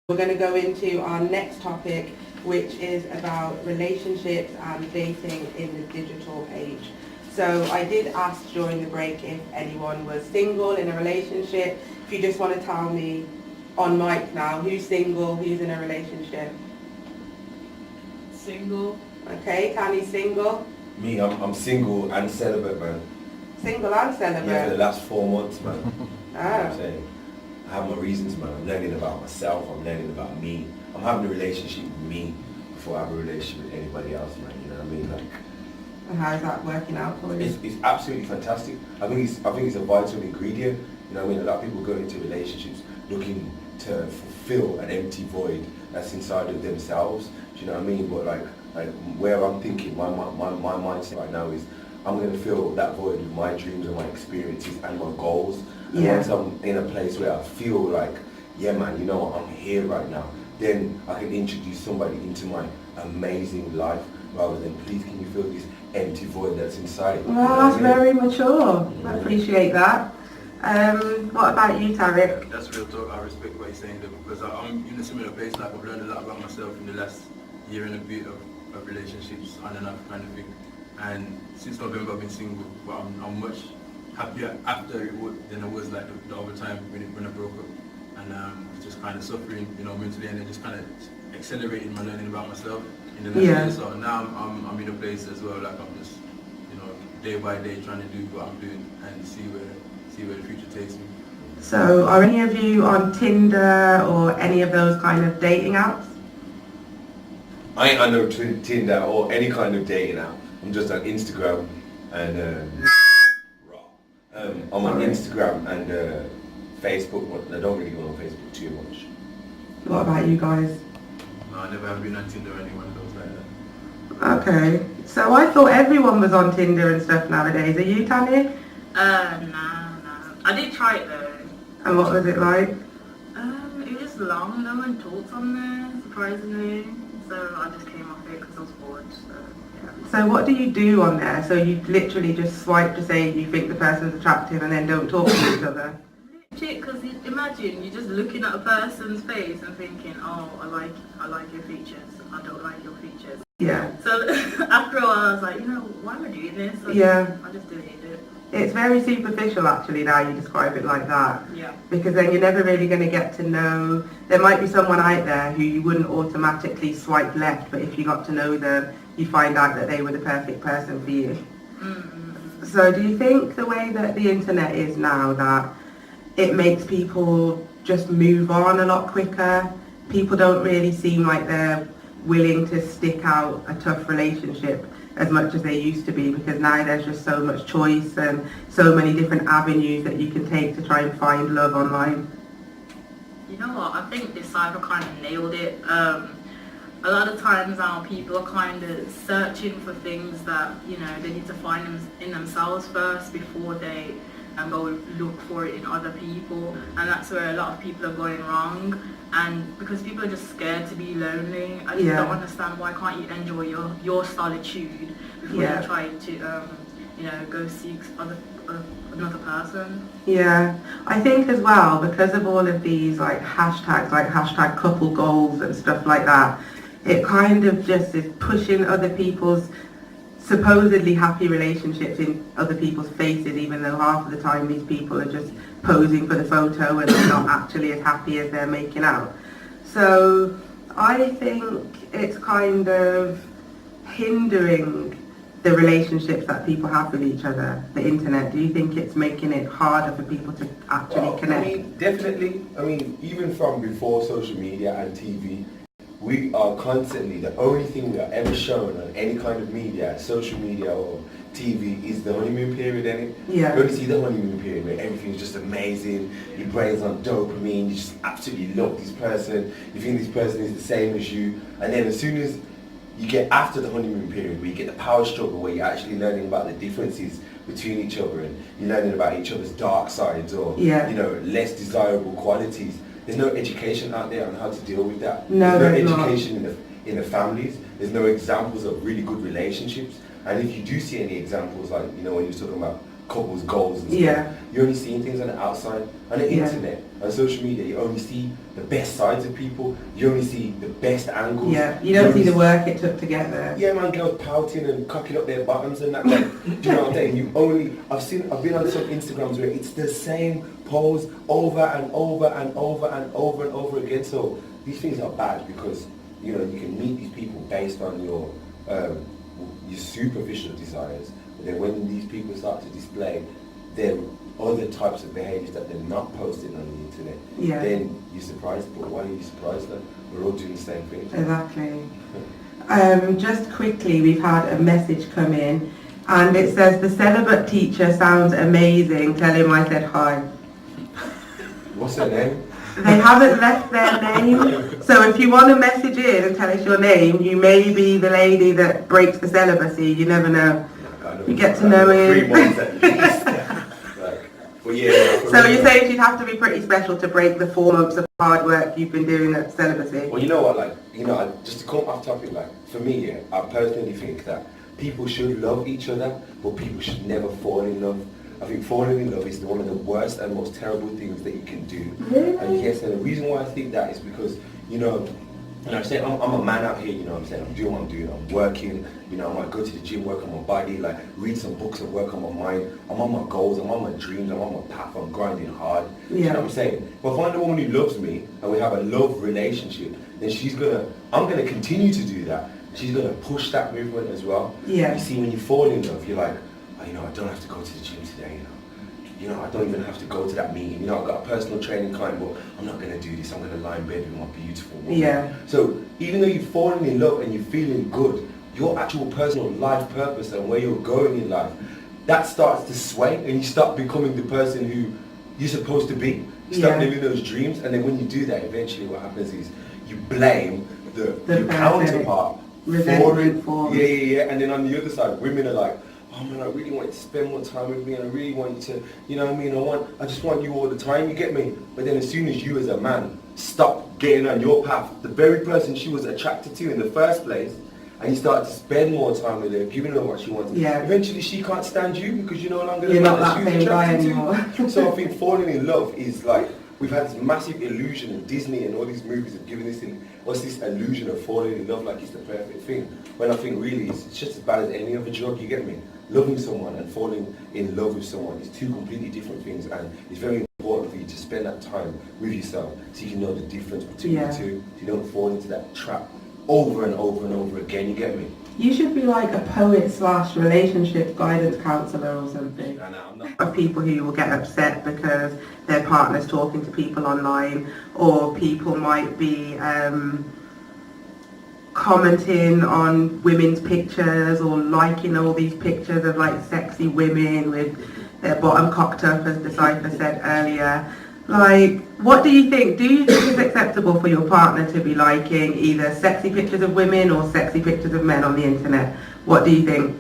We're going to go into our next topic, which is about relationships and dating in the digital age. So I did ask during the break if anyone was single in a relationship. If you just want to tell me on mic now, who's single, who's in a relationship? Single. Okay, Tanny's single. Me, I'm single and celibate, man. Single and celibate? Yeah, for the last 4 months, man. You know what I'm Oh. saying? I have my reasons, man. I'm learning about myself, I'm learning about me. I'm having a relationship with me before I have a relationship with anybody else, man. You know what I mean? Like, And how's that working out for you? it's absolutely fantastic. I think it's a vital ingredient. You know what I mean? A lot of people go into relationships looking to fulfill an empty void that's inside of themselves. Do you know what I mean? But like where I'm thinking, my mindset right now is I'm going to fill that void with my dreams and my experiences and my goals. And once I'm in a place where I feel like, yeah man, you know what, I'm here right now, then I can introduce somebody into my amazing life rather than, please can you fill this empty void that's inside. Well, that's very mature. I appreciate that. What about you, Tarek? That's real talk. I respect what you're saying though, because I'm in a similar place. Like I've learned a lot about myself in the last year and a bit of relationships, on and off kind of thing. And since November I've been single, but I'm much happier after it than I was like the other time when I broke up. And just kind of suffering, you know, mentally, and then just kind of accelerating my learning about myself in the next year. So now I'm in a place as well, like I'm just, you know, day by day trying to do what I'm doing and see where the future takes me. So are any of you on Tinder or any of those kind of dating apps? I ain't on no Tinder or any kind of dating app. I'm just on Instagram and I'm on Instagram and Facebook, but I don't really go on Facebook too much. What about you guys? No, I never have been on Tinder or any one of those like that. Okay, so I thought everyone was on Tinder and stuff nowadays. Are you, Tanny? Nah. I did try it though. And what was it like? It was long. No one talked on there, surprisingly. So I just came off it because I was bored. So yeah. So what do you do on there? So you literally just swipe to say you think the person's attractive and then don't talk to each other? Legit, because imagine you're just looking at a person's face and thinking, oh, I like your features. I don't like your features. Yeah. So after a while, I was like, you know, why am I doing this? I just deleted it. It's very superficial actually now you describe it like that. Yeah. Because then you're never really going to get to know, there might be someone out there who you wouldn't automatically swipe left, but if you got to know them, you find out that they were the perfect person for you. Mm-hmm. So do you think the way that the internet is now, that it makes people just move on a lot quicker? People don't really seem like they're willing to stick out a tough relationship as much as they used to be, because now there's just so much choice and so many different avenues that you can take to try and find love online. You know what, I think this cyber kind of nailed it. A lot of times now people are kind of searching for things that, you know, they need to find them in themselves first before they go look for it in other people, and that's where a lot of people are going wrong. And because people are just scared to be lonely, I just don't understand, why can't you enjoy your solitude before you try to you know, go seek another person. Yeah, I think as well, because of all of these like hashtags, like hashtag couple goals and stuff like that, it kind of just is pushing other people's supposedly happy relationships in other people's faces, even though half of the time these people are just posing for the photo and they're not actually as happy as they're making out. So I think it's kind of hindering the relationships that people have with each other, the internet. Do you think it's making it harder for people to actually connect? I mean, definitely. I mean, even from before social media and TV, we are constantly, the only thing we are ever shown on any kind of media, social media or TV, is the honeymoon period, innit? Yeah. You only see the honeymoon period where everything's just amazing, your brain's on dopamine, you just absolutely love this person, you think this person is the same as you, and then as soon as you get after the honeymoon period, where you get the power struggle, where you're actually learning about the differences between each other and you're learning about each other's dark sides or, you know, less desirable qualities. There's no education out there on how to deal with that. No, there's no education in the families. There's no examples of really good relationships. And if you do see any examples, like, you know, when you're talking about couples' goals and stuff. Yeah. You're only seeing things on the outside. On the internet, on social media, you only see the best sides of people. You only see the best angles. Yeah, you don't see the work it took to get there. Yeah, man, girls pouting and cocking up their bottoms and that. Like, do you know what I'm saying? I've been on some Instagrams where it's the same pose over and over and over and over and over again. So these things are bad because, you know, you can meet these people based on your superficial desires. But then when these people start to display their other types of behaviours that they're not posting on the internet, then you're surprised. But why are you surprised then? We're all doing the same thing. Exactly. Just quickly, we've had a message come in and it says, the celibate teacher sounds amazing, tell him I said hi. What's her name? They haven't left their name, so if you want to message in and tell us your name, you may be the lady that breaks the celibacy, you never know. You get to know him. 3 months at least. Well, yeah, so you're saying she'd have to be pretty special to break the 4 months of hard work you've been doing at celibacy? Well, you know what, just to come off topic, for me, I personally think that people should love each other, but people should never fall in love. I think falling in love is one of the worst and most terrible things that you can do. Really? And yes, and the reason why I think that is because, you know, and I'm saying I'm a man out here, you know what I'm saying, I'm doing what I'm doing, I'm working, you know, I might go to the gym, work on my body, read some books and work on my mind, I'm on my goals, I'm on my dreams, I'm on my path, I'm grinding hard, you know what I'm saying? But if I find a woman who loves me and we have a love relationship, then I'm gonna continue to do that. She's gonna push that movement as well. Yeah. You see, when you fall in love, you're like, oh, you know, I don't have to go to the gym today, you know, I don't even have to go to that meeting. You know, I've got a personal training client, but I'm not going to do this. I'm going to lie in bed with my beautiful woman. Yeah. So even though you've fallen in love and you're feeling good, your actual personal life purpose and where you're going in life, that starts to sway and you start becoming the person who you're supposed to be. You start living those dreams, and then when you do that, eventually what happens is you blame your counterpart for it. And then on the other side, women are like, oh man, I really want you to spend more time with me, and I really want you to, you know what I mean, I just want you all the time, you get me? But then as soon as you as a man stop getting on your path, the very person she was attracted to in the first place, and you start to spend more time with her, giving her what she wants, eventually she can't stand you because you're no longer the man that she was attracted to. So I think falling in love is like, we've had this massive illusion, and Disney and all these movies have given this illusion of falling in love like it's the perfect thing. When I think really it's just as bad as any other drug, you get me? Loving someone and falling in love with someone is two completely different things, and it's very important for you to spend that time with yourself so you can know the difference between the two, so you don't fall into that trap over and over and over again, you get me? You should be like a poet/relationship guidance counsellor or something. I'm not. Of people who will get upset because their partner's talking to people online, or people might be commenting on women's pictures or liking all these pictures of like sexy women with their bottom cocked up, as the cipher said earlier. Like, what do you think? Do you think it's acceptable for your partner to be liking either sexy pictures of women or sexy pictures of men on the internet? What do you think?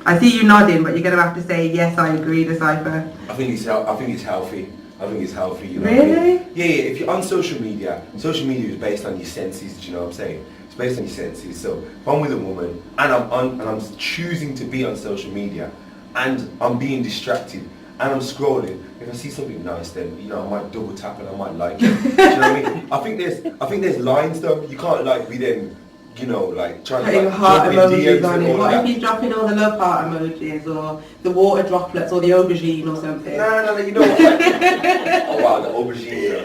I see you nodding, but you're going to have to say, yes, I agree, Decipher. I think it's healthy. I think it's healthy, you know. Really? What I mean? Yeah, if you're on social media is based on your senses, do you know what I'm saying? It's based on your senses. So if I'm with a woman and I'm choosing to be on social media and I'm being distracted and I'm scrolling, if I see something nice, then, you know, I might double tap and I might like it. Do you know what I mean? I think there's lines though. You can't be then, you know, trying putting to heart drop in emojis DMs on and it. all What that. if he's dropping all the love heart emojis or the water droplets or the aubergine or something? No, you know what? Oh wow, the aubergine.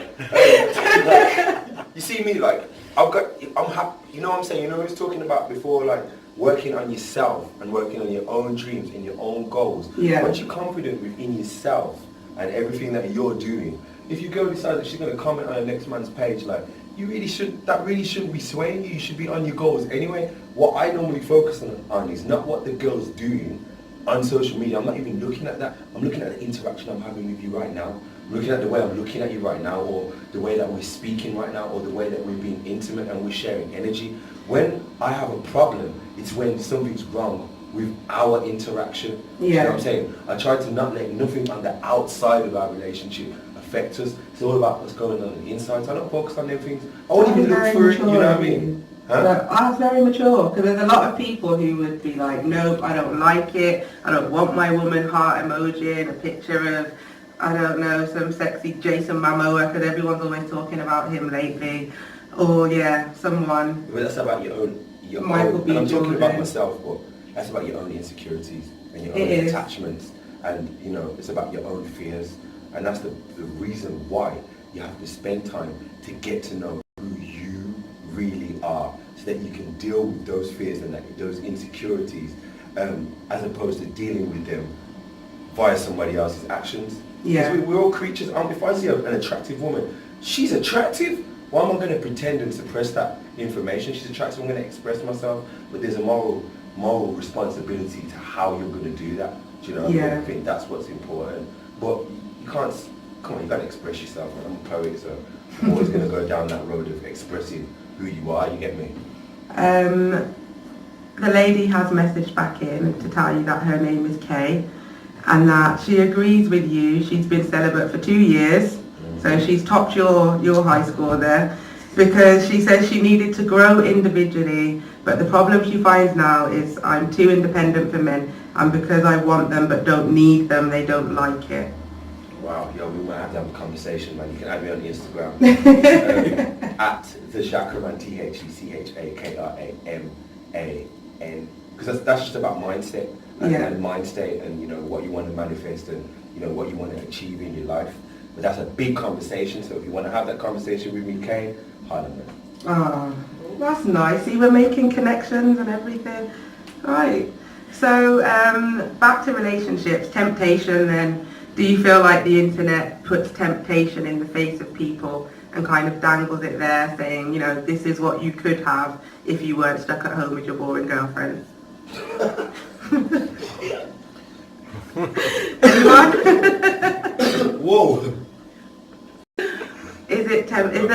You see me, I'm happy. You know what I'm saying? You know what I was talking about before, working on yourself and working on your own dreams and your own goals. Yeah. Once you're confident within yourself and everything that you're doing, if your girl decides that she's going to comment on the next man's page, that really shouldn't be swaying you. You should be on your goals anyway. What I normally focus on is not what the girl's doing on social media. I'm not even looking at that. I'm looking at the interaction I'm having with you right now. I'm looking at the way I'm looking at you right now, or the way that we're speaking right now, or the way that we're being intimate and we're sharing energy. When I have a problem, it's when something's wrong with our interaction. Yeah. You know what I'm saying? I try to not let nothing on the outside of our relationship affect affect us. It's all about what's going on the inside. So I don't focus on them things. I won't even look for it, you know what I mean? Huh? No, I was very mature, because there's a lot of people who would be like, nope, I don't like it, I don't want my woman heart emoji and a picture of, I don't know, some sexy Jason Momoa, because everyone's always talking about him lately. Or yeah, someone. But that's about your own, Michael B. and I'm talking about Jordan. myself, but that's about your own insecurities and your own It is. attachments, and you know, it's about your own fears, and that's the reason why you have to spend time to get to know who you really are, so that you can deal with those fears and those insecurities, as opposed to dealing with them via somebody else's actions. Yeah. Because we're all creatures. If I see an attractive woman, she's attractive. Why am I going to pretend and suppress that information? She's attractive, I'm going to express myself, but there's a moral responsibility to how you're going to do that. Do you know what I mean? I think that's what's important. But you can't, come on, you got to express yourself. I'm a poet, so I'm always going to go down that road of expressing who you are, you get me? The lady has messaged back in to tell you that her name is Kay, and that she agrees with you. She's been celibate for 2 years, so she's topped your high score there, because she says she needed to grow individually, but the problem she finds now is, I'm too independent for men, and because I want them but don't need them, they don't like it. Wow, yo, we might have to have a conversation, man. You can add me on Instagram at the Chakraman, THECHAKRAMAN, because that's just about mindset and mind state, and you know what you want to manifest, and you know what you want to achieve in your life. But that's a big conversation. So if you want to have that conversation with me, Kane, holler, man. Oh, that's nice. See, we're making connections and everything. Right. So back to relationships, temptation. Then, do you feel like the internet puts temptation in the face of people and kind of dangles it there, saying, you know, this is what you could have if you weren't stuck at home with your boring girlfriend? Whoa! Is there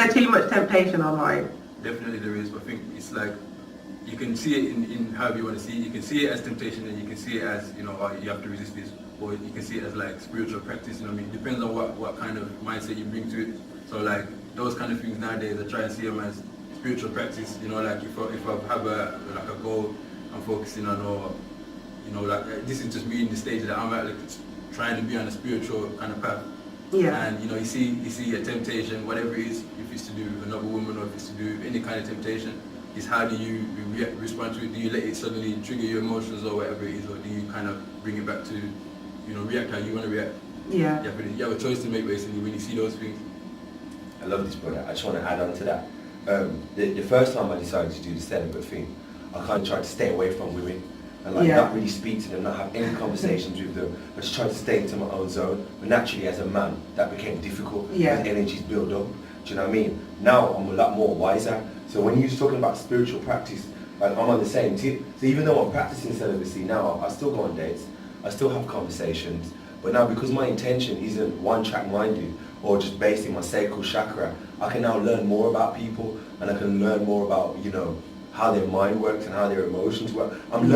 too much temptation online? Definitely there is, but I think it's like, you can see it in however you want to see it. You can see it as temptation, and you can see it as, you know, you have to resist this, or you can see it as like spiritual practice, you know what I mean? It depends on what kind of mindset you bring to it. So like, those kind of things nowadays, I try and see them as spiritual practice, you know, like if I have a goal I'm focusing on, or, you know, like this is just me in the stage that I'm at, like trying to be on a spiritual kind of path. Yeah. And you know, you see a temptation, whatever it is, if it's to do with another woman or if it's to do with any kind of temptation, is how do you respond to it? Do you let it suddenly trigger your emotions or whatever it is, or do you kind of bring it back to, you know, react how you want to react? Yeah. You have a choice to make basically when you see those things. I love this, brother. I just want to add on to that. The first time I decided to do the celibate thing, I kind of tried to stay away from women and like not really speak to them, not have any conversations with them. I just tried to stay into my own zone. But naturally, as a man, that became difficult. As energies build up. Do you know what I mean? Now I'm a lot more wiser. So when you're talking about spiritual practice, like I'm on the same tip. So even though I'm practicing celibacy now, I still go on dates, I still have conversations. But now because my intention isn't one-track minded or just based in my sacral chakra, I can now learn more about people, and I can learn more about, you know, how their mind works and how their emotions work. I'm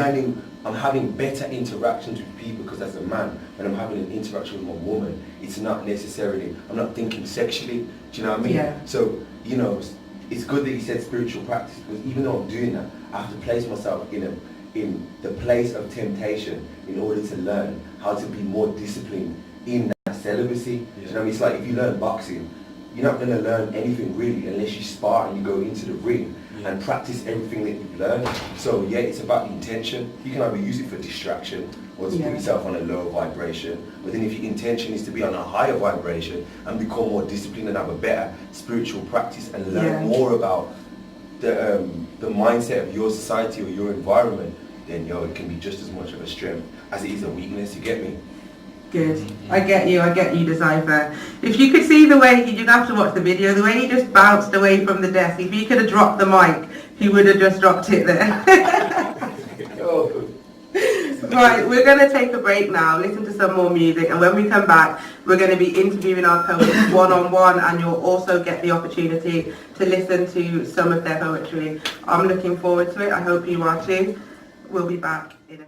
having better interactions with people, because as a man, when I'm having an interaction with my woman, it's not necessarily, I'm not thinking sexually, do you know what I mean? Yeah. So, you know, it's good that you said spiritual practice, because even though I'm doing that, I have to place myself in the place of temptation in order to learn how to be more disciplined in that celibacy. Do you know what I mean? It's like if you learn boxing, you're not going to learn anything really unless you spar and you go into the ring and practice everything that you've learned. So yeah, it's about the intention. You can either use it for distraction or to put yourself on a lower vibration. But then if your intention is to be on a higher vibration and become more disciplined and have a better spiritual practice and learn more about the mindset of your society or your environment, then it can be just as much of a strength as it is a weakness. You get me? Good. I get you, Decipher. If you could see the way, you'd have to watch the video, the way he just bounced away from the desk. If he could have dropped the mic, he would have just dropped it there. Right, we're going to take a break now, listen to some more music, and when we come back, we're going to be interviewing our poets one-on-one, and you'll also get the opportunity to listen to some of their poetry. I'm looking forward to it. I hope you are too. We'll be back in a few.